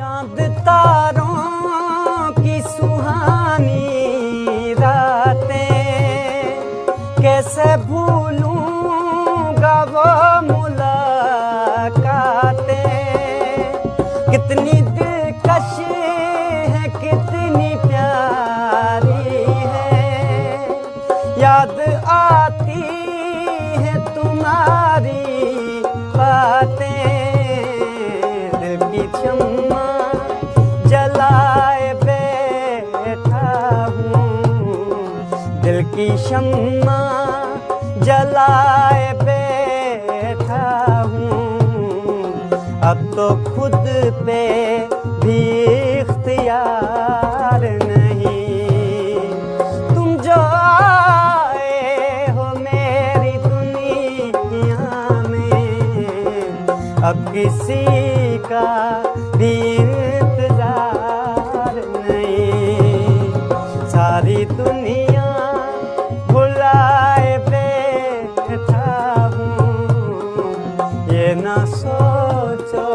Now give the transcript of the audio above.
चांद तारों की सुहानी रातें कैसे भूलूंगा वो मुलाकातें। कितनी दिलकश है कितनी प्यारी है, याद आती है तुम्हारी बातें। दिल की शम्मा जलाए बैठा हूँ, दिल की शम्मा जलाए बैठा हूँ। अब तो खुद पे भी इख्तियार नहीं। तुम जो आए हो मेरी दुनिया में, अब किसी का भी इंतजार नहीं। सारी दुनिया भुलाए बैठा हूँ, ये ना सोचो